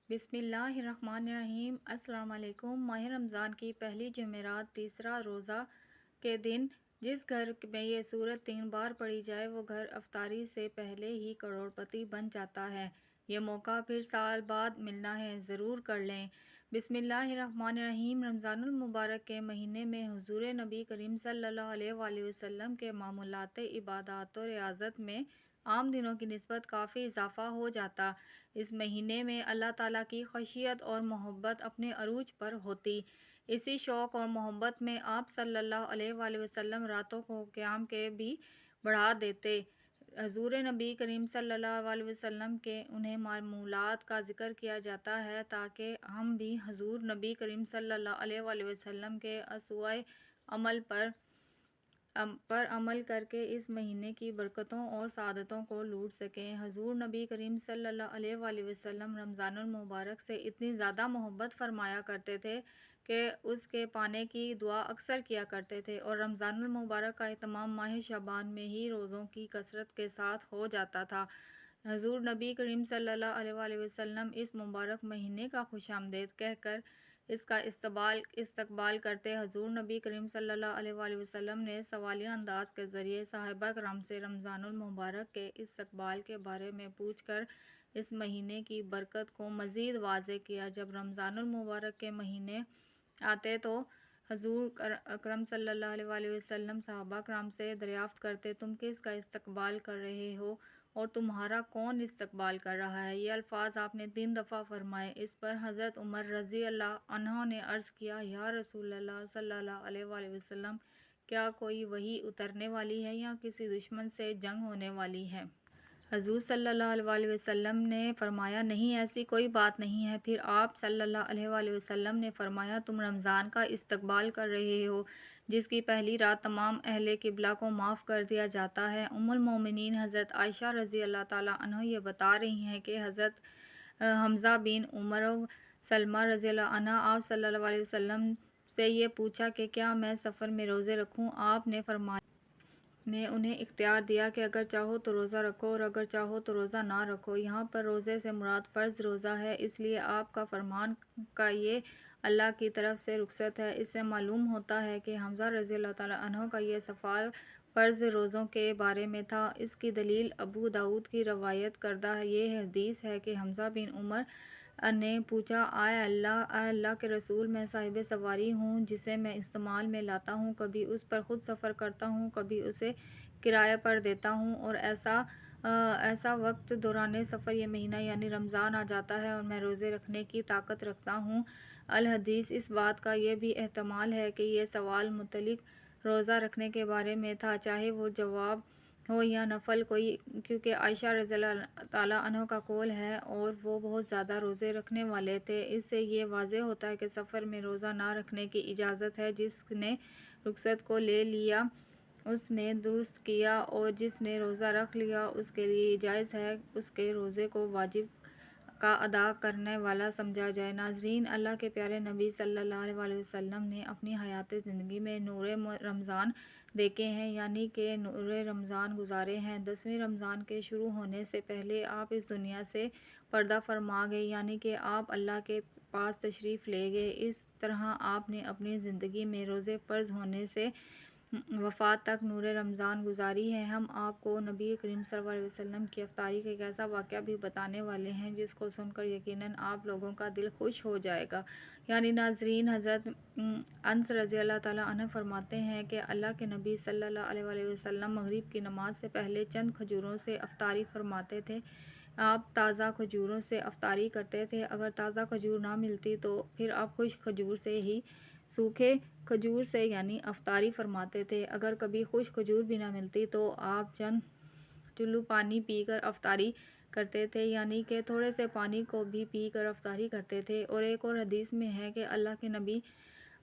بسم اللہ الرحمن الرحیم۔ السلام علیکم۔ ماہ رمضان کی پہلی جمعرات تیسرا روزہ کے دن جس گھر میں یہ سورت 3 بار پڑھی جائے وہ گھر افطاری سے پہلے ہی کروڑ پتی بن جاتا ہے۔ یہ موقع پھر سال بعد ملنا ہے، ضرور کر لیں۔ بسم اللہ الرحمن الرحیم۔ رمضان المبارک کے مہینے میں حضور نبی کریم صلی اللہ علیہ وآلہ وسلم کے معمولات عبادات و ریاضت میں عام دنوں کی نسبت کافی اضافہ ہو جاتا۔ اس مہینے میں اللہ تعالیٰ کی خشیت اور محبت اپنے عروج پر ہوتی۔ اسی شوق اور محبت میں آپ صلی اللہ علیہ وآلہ وسلم راتوں کو قیام کے بھی بڑھا دیتے۔ حضور نبی کریم صلی اللہ علیہ وسلم کے انہیں معمولات کا ذکر کیا جاتا ہے تاکہ ہم بھی حضور نبی کریم صلی اللہ علیہ وآلہ وسلم کے اسوۂ عمل پر عمل کر کے اس مہینے کی برکتوں اور سعادتوں کو لوٹ سکیں۔ حضور نبی کریم صلی اللہ علیہ وآلہ وسلم رمضان المبارک سے اتنی زیادہ محبت فرمایا کرتے تھے کہ اس کے پانے کی دعا اکثر کیا کرتے تھے، اور رمضان المبارک کا اہتمام ماہ شعبان میں ہی روزوں کی کثرت کے ساتھ ہو جاتا تھا۔ حضور نبی کریم صلی اللہ علیہ وآلہ وسلم اس مبارک مہینے کا خوش آمدید کہہ کر اس کا استقبال کرتے۔ حضور نبی کریم صلی اللہ علیہ وآلہ وسلم نے سوالیہ انداز کے ذریعے صحابہ کرام سے رمضان المبارک کے استقبال کے بارے میں پوچھ کر اس مہینے کی برکت کو مزید واضح کیا۔ جب رمضان المبارک کے مہینے آتے تو حضور اکرم صلی اللہ علیہ وآلہ وسلم صحابہ کرام سے دریافت کرتے، تم کس کا استقبال کر رہے ہو اور تمہارا کون استقبال کر رہا ہے؟ یہ الفاظ آپ نے 3 دفعہ فرمائے۔ اس پر حضرت عمر رضی اللہ عنہ نے عرض کیا، یا رسول اللہ صلی اللہ علیہ وآلہ وسلم، کیا کوئی وحی اترنے والی ہے یا کسی دشمن سے جنگ ہونے والی ہے؟ حضور صلی اللہ علیہ وآلہ وسلم نے فرمایا، نہیں، ایسی کوئی بات نہیں ہے۔ پھر آپ صلی اللہ علیہ وآلہ وسلم نے فرمایا، تم رمضان کا استقبال کر رہے ہو جس کی پہلی رات تمام اہل قبلہ کو معاف کر دیا جاتا ہے۔ ام المومنین حضرت عائشہ رضی اللہ تعالیٰ عنہ یہ بتا رہی ہیں کہ حضرت حمزہ بن عمر سلمہ رضی اللہ عنہ آپ صلی اللہ علیہ وسلم سے یہ پوچھا کہ کیا میں سفر میں روزے رکھوں؟ آپ نے فرمایا نے انہیں اختیار دیا کہ اگر چاہو تو روزہ رکھو اور اگر چاہو تو روزہ نہ رکھو۔ یہاں پر روزے سے مراد فرض روزہ ہے، اس لیے آپ کا فرمان کا یہ اللہ کی طرف سے رخصت ہے۔ اس سے معلوم ہوتا ہے کہ حمزہ رضی اللہ تعالیٰ عنہ کا یہ سوال فرض روزوں کے بارے میں تھا۔ اس کی دلیل ابو داؤد کی روایت کردہ یہ حدیث ہے کہ حمزہ بن عمر نے پوچھا، اے اللہ کے رسول، میں صاحب سواری ہوں جسے میں استعمال میں لاتا ہوں، کبھی اس پر خود سفر کرتا ہوں، کبھی اسے کرایہ پر دیتا ہوں، اور ایسا وقت دوران سفر یہ مہینہ یعنی رمضان آ جاتا ہے اور میں روزے رکھنے کی طاقت رکھتا ہوں۔ الحدیث اس بات کا یہ بھی احتمال ہے کہ یہ سوال متعلق روزہ رکھنے کے بارے میں تھا، چاہے وہ جواب ہو یا نفل کوئی، کیونکہ عائشہ رضی اللہ تعالیٰ عنہ کا قول ہے اور وہ بہت زیادہ روزے رکھنے والے تھے۔ اس سے یہ واضح ہوتا ہے کہ سفر میں روزہ نہ رکھنے کی اجازت ہے۔ جس نے رخصت کو لے لیا اس نے درست کیا، اور جس نے روزہ رکھ لیا اس کے لیے یہ جائز ہے اس کے روزے کو واجب کا ادا کرنے والا سمجھا جائے۔ ناظرین، اللہ کے پیارے نبی صلی اللہ علیہ وآلہ وسلم نے اپنی حیات زندگی میں نور رمضان دیکھے ہیں، یعنی کہ نور رمضان گزارے ہیں۔ 10ویں رمضان کے شروع ہونے سے پہلے آپ اس دنیا سے پردہ فرما گئے، یعنی کہ آپ اللہ کے پاس تشریف لے گئے۔ اس طرح آپ نے اپنی زندگی میں روزے فرض ہونے سے وفات تک نور رمضان گزاری ہے۔ ہم آپ کو نبی کریم صلی اللہ علیہ وسلم کی افطاری کا ایک ایسا واقعہ بھی بتانے والے ہیں جس کو سن کر یقیناً آپ لوگوں کا دل خوش ہو جائے گا۔ یعنی ناظرین، حضرت انس رضی اللہ تعالیٰ عنہ فرماتے ہیں کہ اللہ کے نبی صلی اللہ علیہ وآلہ وسلم مغرب کی نماز سے پہلے چند کھجوروں سے افطاری فرماتے تھے۔ آپ تازہ کھجوروں سے افطاری کرتے تھے، اگر تازہ کھجور نہ ملتی تو پھر آپ خشک کھجور سے ہی سوکھے کھجور سے یعنی افطاری فرماتے تھے۔ اگر کبھی خشک کھجور بھی نہ ملتی تو آپ چند چلو پانی پی کر افطاری کرتے تھے، یعنی کہ تھوڑے سے پانی کو بھی پی کر افطاری کرتے تھے۔ اور ایک اور حدیث میں ہے کہ اللہ کے نبی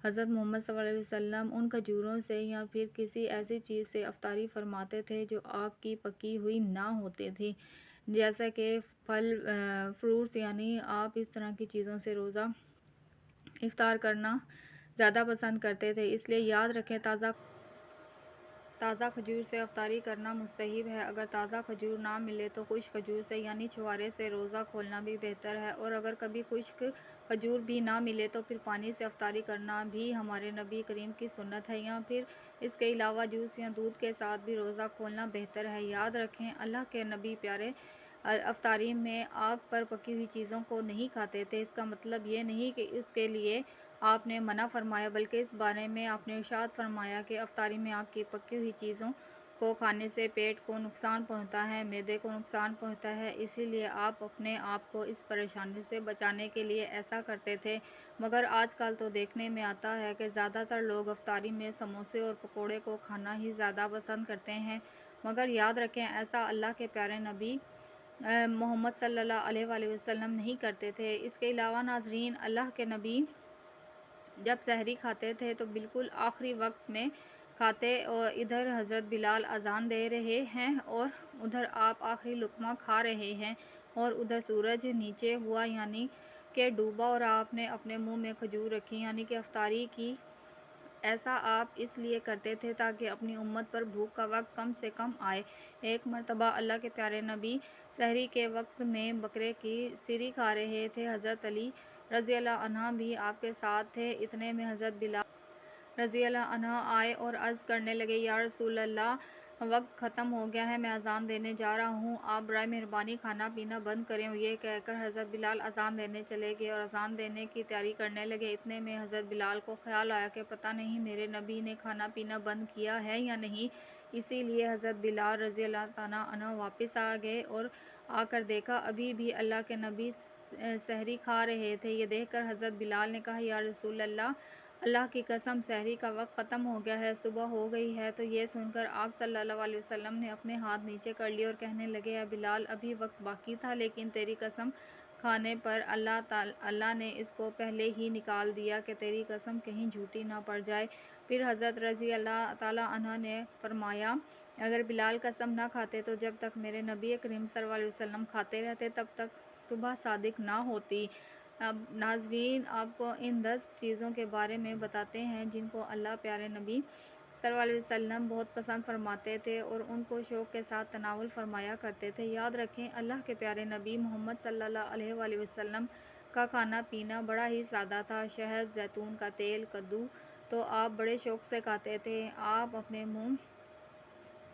حضرت محمد صلی اللہ علیہ وسلم ان کھجوروں سے یا پھر کسی ایسی چیز سے افطاری فرماتے تھے جو آگ کی پکی ہوئی نہ ہوتی تھی، جیسا کہ پھل فروٹس، یعنی آپ اس طرح کی چیزوں سے روزہ افطار کرنا زیادہ پسند کرتے تھے۔ اس لیے یاد رکھیں، تازہ تازہ کھجور سے افطاری کرنا مستحب ہے۔ اگر تازہ کھجور نہ ملے تو خشک کھجور سے یعنی چھوارے سے روزہ کھولنا بھی بہتر ہے، اور اگر کبھی خشک کھجور بھی نہ ملے تو پھر پانی سے افطاری کرنا بھی ہمارے نبی کریم کی سنت ہے، یا پھر اس کے علاوہ جوس یا دودھ کے ساتھ بھی روزہ کھولنا بہتر ہے۔ یاد رکھیں، اللہ کے نبی پیارے افطاری میں آگ پر پکی ہوئی چیزوں کو نہیں کھاتے تھے۔ اس کا مطلب یہ نہیں کہ اس کے لیے آپ نے منع فرمایا، بلکہ اس بارے میں آپ نے ارشاد فرمایا کہ افطاری میں آگ کی پکی ہوئی چیزوں کو کھانے سے پیٹ کو نقصان پہنچتا ہے، معدے کو نقصان پہنچتا ہے، اسی لیے آپ اپنے آپ کو اس پریشانی سے بچانے کے لیے ایسا کرتے تھے۔ مگر آج کل تو دیکھنے میں آتا ہے کہ زیادہ تر لوگ افطاری میں سموسے اور پکوڑے کو کھانا ہی زیادہ پسند کرتے ہیں، مگر یاد رکھیں ایسا اللہ کے پیارے نبی محمد صلی اللہ علیہ وآلہ وسلم نہیں کرتے تھے۔ اس کے علاوہ ناظرین، اللہ کے نبی جب سحری کھاتے تھے تو بالکل آخری وقت میں کھاتے، اور ادھر حضرت بلال اذان دے رہے ہیں اور ادھر آپ آخری لقمہ کھا رہے ہیں، اور ادھر سورج نیچے ہوا یعنی کہ ڈوبا، اور آپ نے اپنے منہ میں کھجور رکھی یعنی کہ افطاری کی۔ ایسا آپ اس لیے کرتے تھے تاکہ اپنی امت پر بھوک کا وقت کم سے کم آئے۔ ایک مرتبہ اللہ کے پیارے نبی سحری کے وقت میں بکرے کی سری کھا رہے تھے۔ حضرت علی رضی اللہ عنہ بھی آپ کے ساتھ تھے۔ اتنے میں حضرت بلال رضی اللہ عنہ آئے اور عرض کرنے لگے، یا رسول اللہ، وقت ختم ہو گیا ہے، میں اذان دینے جا رہا ہوں، آپ برائے مہربانی کھانا پینا بند کریں۔ یہ کہہ کر حضرت بلال اذان دینے چلے گئے اور اذان دینے کی تیاری کرنے لگے۔ اتنے میں حضرت بلال کو خیال آیا کہ پتہ نہیں میرے نبی نے کھانا پینا بند کیا ہے یا نہیں، اسی لیے حضرت بلال رضی اللہ تعالیٰ عنہ واپس آ گئے اور آ کر دیکھا ابھی بھی اللہ کے نبی سحری کھا رہے تھے۔ یہ دیکھ کر حضرت بلال نے کہا، یا رسول اللہ، اللہ کی قسم سحری کا وقت ختم ہو گیا ہے، صبح ہو گئی ہے۔ تو یہ سن کر آپ صلی اللہ علیہ وسلم نے اپنے ہاتھ نیچے کر لیے اور کہنے لگے، اے بلال، ابھی وقت باقی تھا، لیکن تیری قسم کھانے پر اللہ نے اس کو پہلے ہی نکال دیا کہ تیری قسم کہیں جھوٹی نہ پڑ جائے۔ پھر حضرت رضی اللہ تعالیٰ عنہ نے فرمایا، اگر بلال قسم نہ کھاتے تو جب تک میرے نبی کریم صلی اللہ علیہ وسلم کھاتے رہتے تب تک صبح صادق نہ ہوتی۔ اب ناظرین، آپ کو ان 10 چیزوں کے بارے میں بتاتے ہیں جن کو اللہ پیارے نبی صلی اللہ علیہ وسلم بہت پسند فرماتے تھے اور ان کو شوق کے ساتھ تناول فرمایا کرتے تھے۔ یاد رکھیں، اللہ کے پیارے نبی محمد صلی اللہ علیہ وآلہ وسلم کا کھانا پینا بڑا ہی سادہ تھا۔ شہد، زیتون کا تیل، کدو تو آپ بڑے شوق سے کھاتے تھے۔ آپ اپنے منہ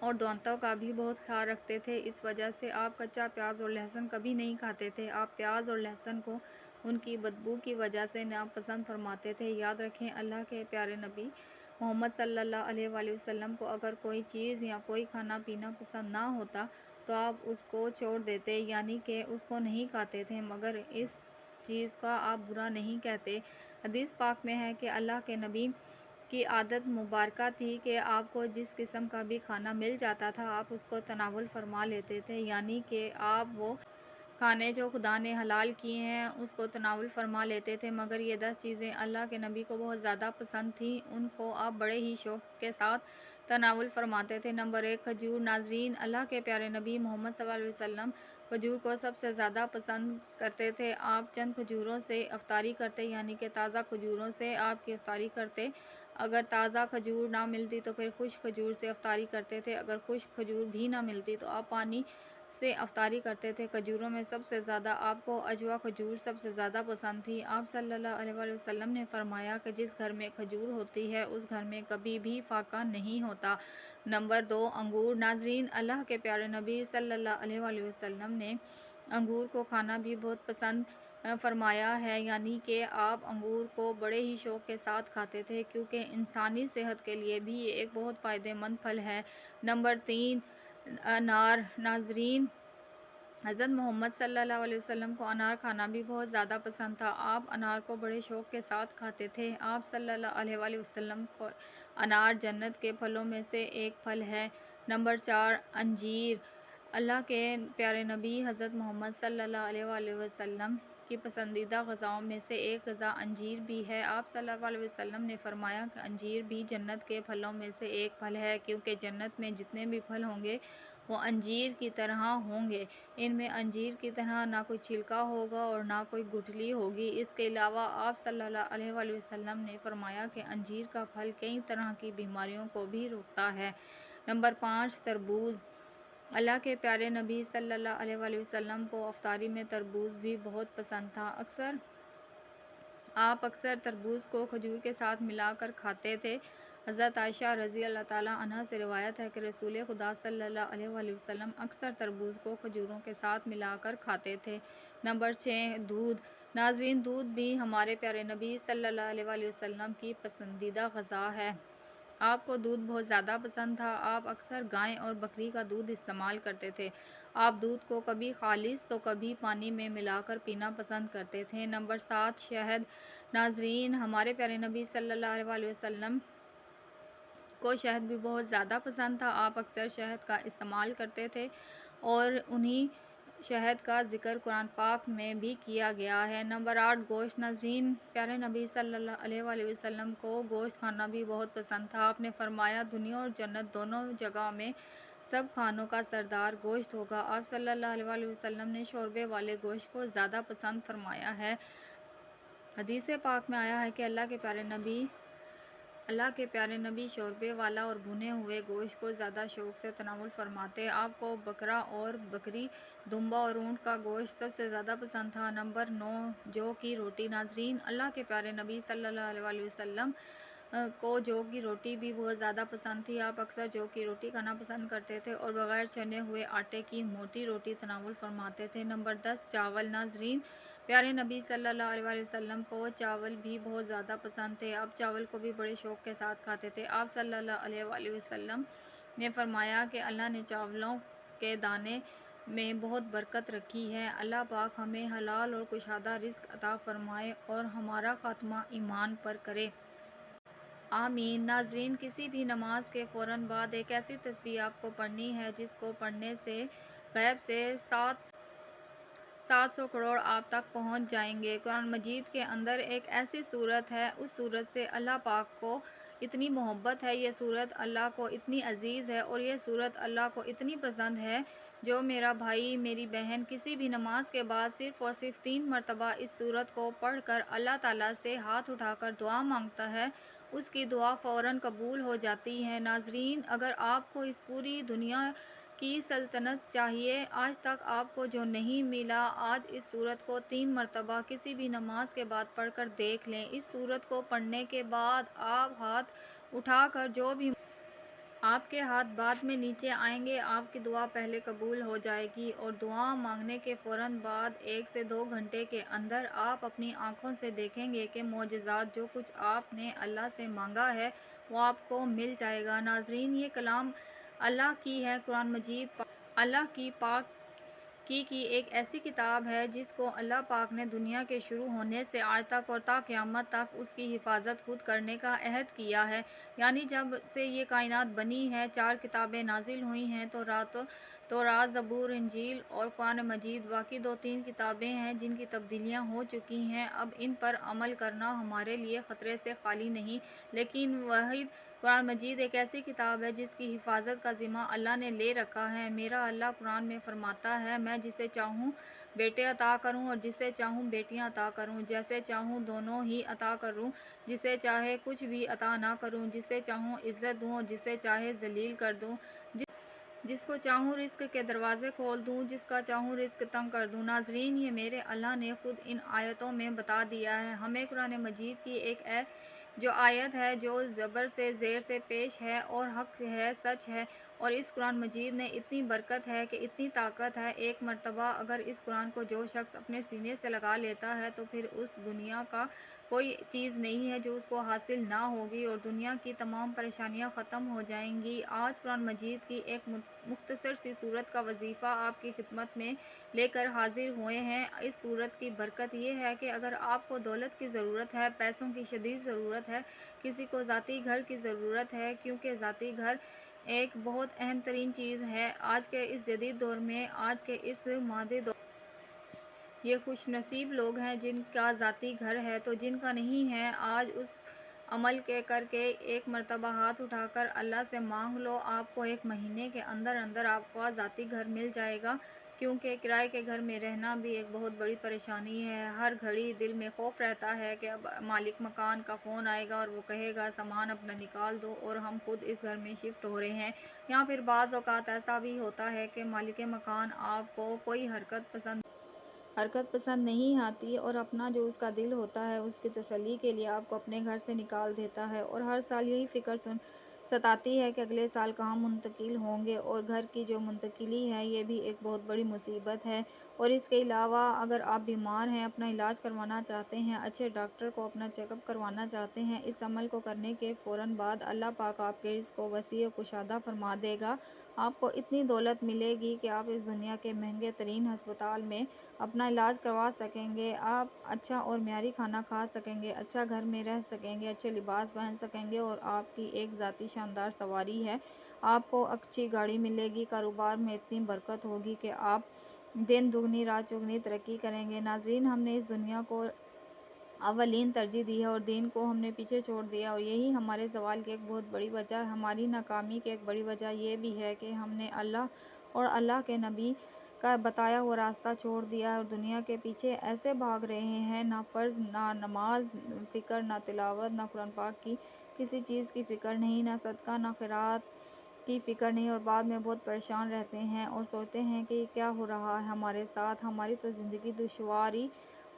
اور دانتوں کا بھی بہت خیال رکھتے تھے، اس وجہ سے آپ کچا پیاز اور لہسن کبھی نہیں کھاتے تھے۔ آپ پیاز اور لہسن کو ان کی بدبو کی وجہ سے ناپسند فرماتے تھے۔ یاد رکھیں، اللہ کے پیارے نبی محمد صلی اللہ علیہ وآلہ وسلم کو اگر کوئی چیز یا کوئی کھانا پینا پسند نہ ہوتا تو آپ اس کو چھوڑ دیتے یعنی کہ اس کو نہیں کھاتے تھے، مگر اس چیز کا آپ برا نہیں کہتے۔ حدیث پاک میں ہے کہ اللہ کے نبی کی عادت مبارکہ تھی کہ آپ کو جس قسم کا بھی کھانا مل جاتا تھا آپ اس کو تناول فرما لیتے تھے، یعنی کہ آپ وہ کھانے جو خدا نے حلال کیے ہیں اس کو تناول فرما لیتے تھے۔ مگر یہ 10 چیزیں اللہ کے نبی کو بہت زیادہ پسند تھیں، ان کو آپ بڑے ہی شوق کے ساتھ تناول فرماتے تھے۔ نمبر 1، کھجور۔ ناظرین، اللہ کے پیارے نبی محمد صلی اللہ علیہ وسلم کھجور کو سب سے زیادہ پسند کرتے تھے۔ آپ چند کھجوروں سے افطاری کرتے یعنی کہ تازہ کھجوروں سے آپ کی افطاری کرتے۔ اگر تازہ کھجور نہ ملتی تو پھر خشک کھجور سے افطاری کرتے تھے۔ اگر خشک کھجور بھی نہ ملتی تو آپ پانی سے افطاری کرتے تھے۔ کھجوروں میں سب سے زیادہ آپ کو عجوا کھجور سب سے زیادہ پسند تھی۔ آپ صلی اللہ علیہ وآلہ وسلم نے فرمایا کہ جس گھر میں کھجور ہوتی ہے اس گھر میں کبھی بھی فاقہ نہیں ہوتا۔ نمبر 2، انگور۔ ناظرین، اللہ کے پیارے نبی صلی اللہ علیہ وآلہ وسلم نے انگور کو کھانا بھی بہت پسند فرمایا ہے، یعنی کہ آپ انگور کو بڑے ہی شوق کے ساتھ کھاتے تھے کیونکہ انسانی صحت کے لیے بھی یہ ایک بہت فائدہ مند پھل ہے۔ نمبر 3، انار۔ ناظرین، حضرت محمد صلی اللہ علیہ وسلم کو انار کھانا بھی بہت زیادہ پسند تھا۔ آپ انار کو بڑے شوق کے ساتھ کھاتے تھے۔ آپ صلی اللہ علیہ وآلہ وسلم کو انار جنت کے پھلوں میں سے ایک پھل ہے۔ نمبر 4، انجیر۔ اللہ کے پیارے نبی حضرت محمد صلی اللہ علیہ وآلہ وسلم کی پسندیدہ غذاؤں میں سے ایک غذا انجیر بھی ہے۔ آپ صلی اللہ علیہ وسلم نے فرمایا کہ انجیر بھی جنت کے پھلوں میں سے ایک پھل ہے، کیونکہ جنت میں جتنے بھی پھل ہوں گے وہ انجیر کی طرح ہوں گے۔ ان میں انجیر کی طرح نہ کوئی چھلکا ہوگا اور نہ کوئی گٹھلی ہوگی۔ اس کے علاوہ آپ صلی اللہ علیہ وآلہ وسلم نے فرمایا کہ انجیر کا پھل کئی طرح کی بیماریوں کو بھی روکتا ہے۔ نمبر 5 تربوز۔ اللہ کے پیارے نبی صلی اللہ علیہ وآلہ وسلم کو افطاری میں تربوز بھی بہت پسند تھا۔ آپ اکثر تربوز کو کھجور کے ساتھ ملا کر کھاتے تھے۔ حضرت عائشہ رضی اللہ تعالیٰ عنہا سے روایت ہے کہ رسول خدا صلی اللہ علیہ وآلہ وسلم اکثر تربوز کو کھجوروں کے ساتھ ملا کر کھاتے تھے۔ نمبر 6 دودھ۔ ناظرین، دودھ بھی ہمارے پیارے نبی صلی اللہ علیہ وآلہ وسلم کی پسندیدہ غذا ہے۔ آپ کو دودھ بہت زیادہ پسند تھا۔ آپ اکثر گائے اور بکری کا دودھ استعمال کرتے تھے۔ آپ دودھ کو کبھی خالص تو کبھی پانی میں ملا کر پینا پسند کرتے تھے۔ نمبر 7 شہد۔ ناظرین، ہمارے پیارے نبی صلی اللہ علیہ وآلہ وسلم کو شہد بھی بہت زیادہ پسند تھا۔ آپ اکثر شہد کا استعمال کرتے تھے اور انہی شہد کا ذکر قرآن پاک میں بھی کیا گیا ہے۔ نمبر 8 گوشت۔ ناظرین، پیارے نبی صلی اللہ علیہ وآلہ وسلم کو گوشت کھانا بھی بہت پسند تھا۔ آپ نے فرمایا، دنیا اور جنت دونوں جگہ میں سب کھانوں کا سردار گوشت ہوگا۔ آپ صلی اللہ علیہ وآلہ وسلم نے شوربے والے گوشت کو زیادہ پسند فرمایا ہے۔ حدیث پاک میں آیا ہے کہ اللہ کے پیارے نبی شوربے والا اور بھنے ہوئے گوشت کو زیادہ شوق سے تناول فرماتے۔ آپ کو بکرا اور بکری، دمبا اور اونٹ کا گوشت سب سے زیادہ پسند تھا۔ نمبر 9 جو کی روٹی۔ ناظرین، اللہ کے پیارے نبی صلی اللہ علیہ وآلہ وسلم کو جو کی روٹی بھی بہت زیادہ پسند تھی۔ آپ اکثر جو کی روٹی کھانا پسند کرتے تھے اور بغیر چھنے ہوئے آٹے کی موٹی روٹی تناول فرماتے تھے۔ نمبر 10 چاول۔ ناظرین، پیارے نبی صلی اللہ علیہ وآلہ وسلم کو چاول بھی بہت زیادہ پسند تھے۔ آپ چاول کو بھی بڑے شوق کے ساتھ کھاتے تھے۔ آپ صلی اللہ علیہ وآلہ وسلم نے فرمایا کہ اللہ نے چاولوں کے دانے میں بہت برکت رکھی ہے۔ اللہ پاک ہمیں حلال اور کشادہ رزق عطا فرمائے اور ہمارا خاتمہ ایمان پر کرے۔ آمین۔ ناظرین، کسی بھی نماز کے فوراً بعد ایک ایسی تسبیح آپ کو پڑھنی ہے جس کو پڑھنے سے غیب سے 700 کروڑ آپ تک پہنچ جائیں گے۔ قرآن مجید کے اندر ایک ایسی سورت ہے، اس سورت سے اللہ پاک کو اتنی محبت ہے، یہ سورت اللہ کو اتنی عزیز ہے اور یہ سورت اللہ کو اتنی پسند ہے، جو میرا بھائی میری بہن کسی بھی نماز کے بعد صرف اور صرف 3 مرتبہ اس سورت کو پڑھ کر اللہ تعالیٰ سے ہاتھ اٹھا کر دعا مانگتا ہے، اس کی دعا فوراً قبول ہو جاتی ہے۔ ناظرین، اگر آپ کو اس پوری دنیا کی سلطنت چاہیے، آج تک آپ کو جو نہیں ملا، آج اس سورت کو 3 مرتبہ کسی بھی نماز کے بعد پڑھ کر دیکھ لیں۔ اس سورت کو پڑھنے کے بعد آپ ہاتھ اٹھا کر جو بھی آپ کے ہاتھ بعد میں نیچے آئیں گے، آپ کی دعا پہلے قبول ہو جائے گی اور دعا مانگنے کے فوراً بعد 1 سے 2 گھنٹے کے اندر آپ اپنی آنکھوں سے دیکھیں گے کہ معجزات، جو کچھ آپ نے اللہ سے مانگا ہے وہ آپ کو مل جائے گا۔ ناظرین، یہ کلام اللہ کی ہے۔ قرآن مجید اللہ کی ایک ایسی کتاب ہے جس کو اللہ پاک نے دنیا کے شروع ہونے سے آج تک اور تا قیامت تک اس کی حفاظت خود کرنے کا عہد کیا ہے۔ یعنی جب سے یہ کائنات بنی ہے، 4 کتابیں نازل ہوئی ہیں، تورات، زبور، انجیل اور قرآن مجید۔ باقی 2-3 کتابیں ہیں جن کی تبدیلیاں ہو چکی ہیں۔ اب ان پر عمل کرنا ہمارے لیے خطرے سے خالی نہیں، لیکن واحد قرآن مجید ایک ایسی کتاب ہے جس کی حفاظت کا ذمہ اللہ نے لے رکھا ہے۔ میرا اللہ قرآن میں فرماتا ہے، میں جسے چاہوں بیٹے عطا کروں اور جسے چاہوں بیٹیاں عطا کروں، جسے چاہوں دونوں ہی عطا کروں، جسے چاہے کچھ بھی عطا نہ کروں، جسے چاہوں عزت دوں اور جسے چاہے ذلیل کر دوں، جس کو چاہوں رزق کے دروازے کھول دوں، جس کا چاہوں رزق تنگ کر دوں۔ ناظرین، یہ میرے اللہ نے خود ان آیتوں میں بتا دیا ہے۔ ہمیں قرآن مجید کی ایک جو آیت ہے جو زبر سے زیر سے پیش ہے اور حق ہے، سچ ہے، اور اس قرآن مجید میں اتنی برکت ہے کہ اتنی طاقت ہے، ایک مرتبہ اگر اس قرآن کو جو شخص اپنے سینے سے لگا لیتا ہے تو پھر اس دنیا کا کوئی چیز نہیں ہے جو اس کو حاصل نہ ہوگی اور دنیا کی تمام پریشانیاں ختم ہو جائیں گی۔ آج قرآن مجید کی ایک مختصر سی سورت کا وظیفہ آپ کی خدمت میں لے کر حاضر ہوئے ہیں۔ اس سورت کی برکت یہ ہے کہ اگر آپ کو دولت کی ضرورت ہے، پیسوں کی شدید ضرورت ہے، کسی کو ذاتی گھر کی ضرورت ہے، کیونکہ ذاتی گھر ایک بہت اہم ترین چیز ہے آج کے اس جدید دور میں، آج کے اس مادی دور میں۔ یہ خوش نصیب لوگ ہیں جن کا ذاتی گھر ہے، تو جن کا نہیں ہے آج اس عمل کے کر کے ایک مرتبہ ہاتھ اٹھا کر اللہ سے مانگ لو، آپ کو 1 مہینے کے اندر اندر آپ کا ذاتی گھر مل جائے گا۔ کیونکہ کرائے کے گھر میں رہنا بھی ایک بہت بڑی پریشانی ہے۔ ہر گھڑی دل میں خوف رہتا ہے کہ اب مالک مکان کا فون آئے گا اور وہ کہے گا سامان اپنا نکال دو اور ہم خود اس گھر میں شفٹ ہو رہے ہیں۔ یا پھر بعض اوقات ایسا بھی ہوتا ہے کہ مالک مکان آپ کو کوئی حرکت پسند نہیں آتی اور اپنا جو اس کا دل ہوتا ہے اس کی تسلی کے لیے آپ کو اپنے گھر سے نکال دیتا ہے، اور ہر سال یہی فکر ستاتی ہے کہ اگلے سال کہاں منتقل ہوں گے، اور گھر کی جو منتقلی ہے یہ بھی ایک بہت بڑی مصیبت ہے۔ اور اس کے علاوہ اگر آپ بیمار ہیں، اپنا علاج کروانا چاہتے ہیں، اچھے ڈاکٹر کو اپنا چیک اپ کروانا چاہتے ہیں، اس عمل کو کرنے کے فوراً بعد اللہ پاک آپ کے رزق کو وسیع و کشادہ فرما دے گا۔ آپ کو اتنی دولت ملے گی کہ آپ اس دنیا کے مہنگے ترین ہسپتال میں اپنا علاج کروا سکیں گے، آپ اچھا اور معیاری کھانا کھا سکیں گے، اچھا گھر میں رہ سکیں گے، اچھے لباس پہن سکیں گے، اور آپ کی ایک ذاتی شاندار سواری ہے، آپ کو اچھی گاڑی ملے گی، کاروبار میں اتنی برکت ہوگی کہ آپ دن دگنی رات چگنی ترقی کریں گے۔ ناظرین، ہم نے اس دنیا کو اولین ترجیح دی ہے اور دین کو ہم نے پیچھے چھوڑ دیا، اور یہی ہمارے زوال کی ایک بہت بڑی وجہ ہے۔ ہماری ناکامی کی ایک بڑی وجہ یہ بھی ہے کہ ہم نے اللہ اور اللہ کے نبی کا بتایا ہوا راستہ چھوڑ دیا ہے اور دنیا کے پیچھے ایسے بھاگ رہے ہیں، نہ فرض، نہ نماز فکر، نہ تلاوت، نہ قرآن پاک کی کسی چیز کی فکر نہیں، نہ صدقہ، نہ خیرات کی فکر نہیں، اور بعد میں بہت پریشان رہتے ہیں اور سوچتے ہیں کہ کیا ہو رہا ہے ہمارے ساتھ، ہماری تو زندگی دشواری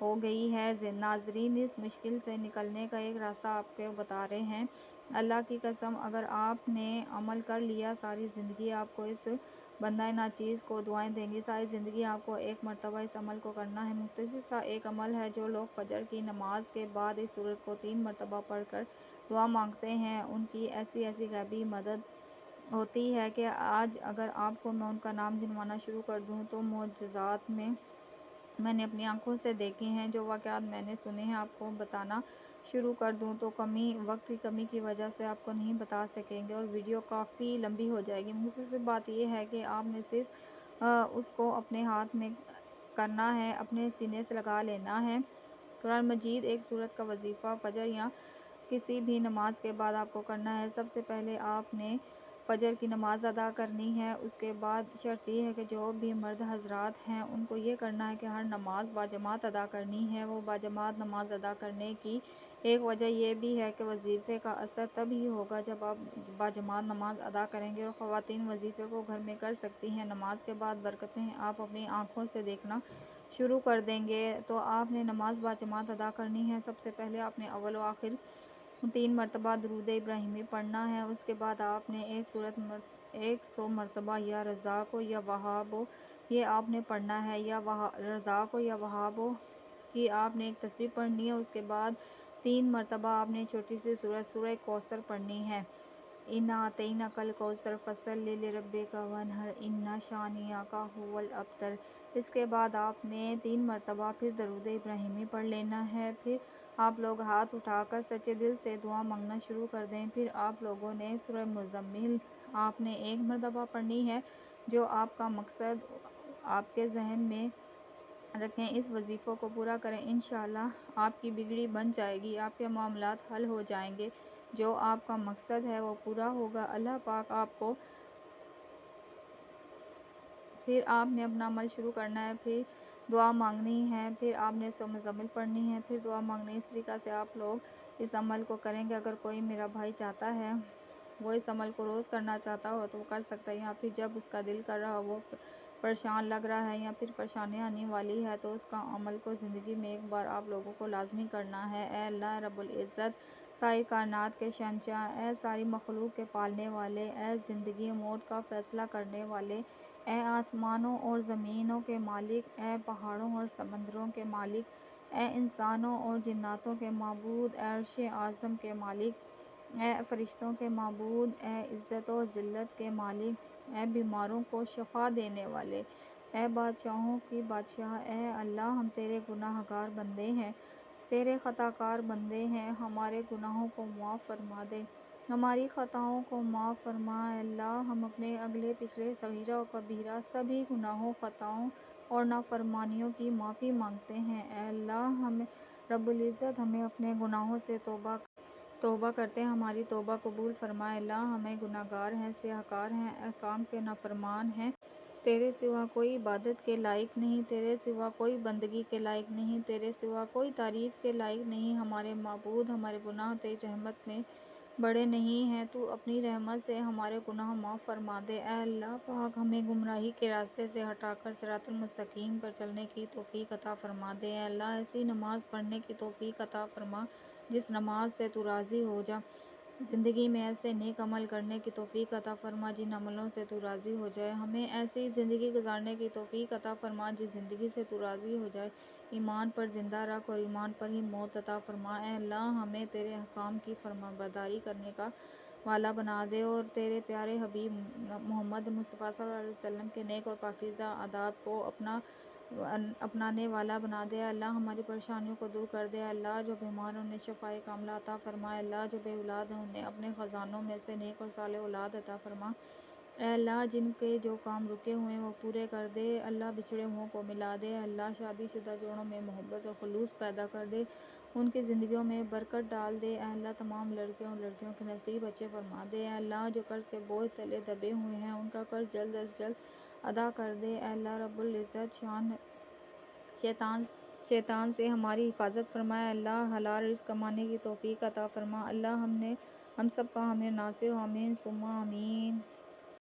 ہو گئی ہے۔ ناظرین، اس مشکل سے نکلنے کا ایک راستہ آپ کو بتا رہے ہیں۔ اللہ کی قسم، اگر آپ نے عمل کر لیا، ساری زندگی آپ کو اس بندہ ناچیز کو دعائیں دیں گی، ساری زندگی آپ کو ایک مرتبہ اس عمل کو کرنا ہے۔ مختصر سا ایک عمل ہے، جو لوگ فجر کی نماز کے بعد اس سورت کو 3 مرتبہ پڑھ کر دعا مانگتے ہیں، ان کی ایسی غیبی مدد ہوتی ہے کہ آج اگر آپ کو میں ان کا نام گنوانا شروع کر دوں تو معجزات میں نے اپنی آنکھوں سے دیکھے ہیں، جو واقعات میں نے سنے ہیں آپ کو بتانا شروع کر دوں تو وقت کی کمی کی وجہ سے آپ کو نہیں بتا سکیں گے اور ویڈیو کافی لمبی ہو جائے گی۔ مختصر بات یہ ہے کہ آپ نے صرف اس کو اپنے ہاتھ میں کرنا ہے، اپنے سینے سے لگا لینا ہے۔ قرآن مجید ایک سورت کا وظیفہ فجر یا کسی بھی نماز کے بعد آپ کو کرنا ہے۔ سب سے پہلے آپ نے فجر کی نماز ادا کرنی ہے، اس کے بعد شرط یہ ہے کہ جو بھی مرد حضرات ہیں ان کو یہ کرنا ہے کہ ہر نماز باجماعت ادا کرنی ہے۔ وہ باجماعت نماز ادا کرنے کی ایک وجہ یہ بھی ہے کہ وظیفے کا اثر تب ہی ہوگا جب آپ باجماعت نماز ادا کریں گے، اور خواتین وظیفے کو گھر میں کر سکتی ہیں۔ نماز کے بعد برکتیں آپ اپنی آنکھوں سے دیکھنا شروع کر دیں گے۔ تو آپ نے نماز باجماعت ادا کرنی ہے۔ سب سے پہلے آپ نے اول و آخر 3 مرتبہ درود ابراہیمی پڑھنا ہے، اس کے بعد آپ نے 100 مرتبہ یا رزاق یا وہاب یہ آپ نے پڑھنا ہے، یا رزاق یا وہاب کی آپ نے ایک تسبیح پڑھنی ہے، اس کے بعد 3 مرتبہ آپ نے چھوٹی سی سورہ کوثر پڑھنی ہے۔ اِنَّا أَعْطَيْنَاكَ الْكَوْثَرَ فَصَلِّ لِرَبِّكَ وَانْحَرْ إِنَّ شَانِئَكَ هُوَ الْأَبْتَرُ۔ اس کے بعد آپ نے 3 مرتبہ پھر درود ابراہیمی پڑھ لینا ہے۔ پھر آپ لوگ ہاتھ اٹھا کر سچے دل سے دعا مانگنا شروع کر دیں۔ پھر آپ لوگوں نے سورہ مزمل آپ نے 1 مرتبہ پڑھنی ہے۔ جو آپ کا مقصد آپ کے ذہن میں رکھیں، اس وظیفوں کو پورا کریں، انشاءاللہ آپ کی بگڑی بن جائے گی، آپ کے معاملات حل ہو جائیں گے، جو آپ کا مقصد ہے وہ پورا ہوگا۔ اللہ پاک آپ کو پھر آپ نے اپنا عمل شروع کرنا ہے، پھر دعا مانگنی ہے، پھر آپ نے سورہ مزمل پڑھنی ہے، پھر دعا مانگنی ہے۔ اس طریقہ سے آپ لوگ اس عمل کو کریں گے۔ اگر کوئی میرا بھائی چاہتا ہے وہ اس عمل کو روز کرنا چاہتا ہو تو وہ کر سکتا ہے، یا پھر جب اس کا دل کر رہا ہو، وہ پریشان لگ رہا ہے یا پھر پریشانیاں آنے والی ہے، تو اس کا عمل کو زندگی میں ایک بار آپ لوگوں کو لازمی کرنا ہے۔ اے اللہ رب العزت، ساری کائنات کے شہنشاہ، اے ساری مخلوق کے پالنے والے، اے زندگی و موت کا فیصلہ کرنے والے، اے آسمانوں اور زمینوں کے مالک، اے پہاڑوں اور سمندروں کے مالک، اے انسانوں اور جناتوں کے معبود، اے عرش اعظم کے مالک، اے فرشتوں کے معبود، اے عزت و ذلت کے مالک، اے بیماروں کو شفا دینے والے، اے بادشاہوں کی بادشاہ، اے اللہ ہم تیرے گناہ گار بندے ہیں، تیرے خطا کار بندے ہیں، ہمارے گناہوں کو معاف فرما دے، ہماری خطاؤں کو معاف فرما۔ اے اللہ ہم اپنے اگلے پچھلے صغیرہ و کبیرہ سبھی گناہوں، خطاؤں اور نافرمانیوں کی معافی مانگتے ہیں۔ اے اللہ رب العزت ہمیں اپنے گناہوں سے توبہ کرتے ہیں، ہماری توبہ قبول فرما۔ اے اللہ ہمیں گناہ گار ہیں، سیاہ کار ہیں، احکام کے نافرمان ہیں، تیرے سوا کوئی عبادت کے لائق نہیں، تیرے سوا کوئی بندگی کے لائق نہیں، تیرے سوا کوئی تعریف کے لائق نہیں۔ ہمارے معبود، ہمارے گناہ تیری رحمت میں بڑے نہیں ہیں، تو اپنی رحمت سے ہمارے گناہ معاف فرما دے۔ اے اللہ پاک، ہمیں گمراہی کے راستے سے ہٹا کر صراط المستقیم پر چلنے کی توفیق عطا فرما دے۔ اے اللہ ایسی نماز پڑھنے کی توفیق عطا فرما جس نماز سے تو راضی ہو جا۔ زندگی میں ایسے نیک عمل کرنے کی توفیق عطا فرما جن عملوں سے تو راضی ہو جائے۔ ہمیں ایسی زندگی گزارنے کی توفیق عطا فرما جس زندگی سے تو راضی ہو جائے۔ ایمان پر زندہ رکھ اور ایمان پر ہی موت عطا فرما۔ اے اللہ ہمیں تیرے احکام کی فرمانبرداری کرنے کا والا بنا دے اور تیرے پیارے حبیب محمد مصطفیٰ صلی اللہ علیہ وسلم کے نیک اور پاکیزہ آداب کو اپنانے والا بنا دے۔ اے اللہ ہماری پریشانیوں کو دور کر دے۔ اے اللہ جو بیمار ہیں انہیں شفائے کاملہ عطا فرما۔ اے اللہ جو بے اولاد ہیں انہیں اپنے خزانوں میں سے نیک اور صالح اولاد عطا فرما۔ اے اللہ جن کے جو کام رکے ہوئے ہیں وہ پورے کر دے۔ اللہ بچھڑے ہوں کو ملا دے۔ اے اللہ شادی شدہ جوڑوں میں محبت اور خلوص پیدا کر دے، ان کی زندگیوں میں برکت ڈال دے۔ اے اللہ تمام لڑکیوں اور لڑکیوں کے نصیب اچھے فرما دے۔ اے اللہ جو قرض کے بوجھ تلے دبے ہوئے ہیں ان کا قرض جلد از جلد ادا کر دے۔ اے اللہ رب العزت شیطان سے ہماری حفاظت فرما۔ اے اللہ حلال رزق کمانے کی توفیق عطا فرما۔ اللہ ہم سب کا حامی و ناصر ہو، آمین ثم آمین۔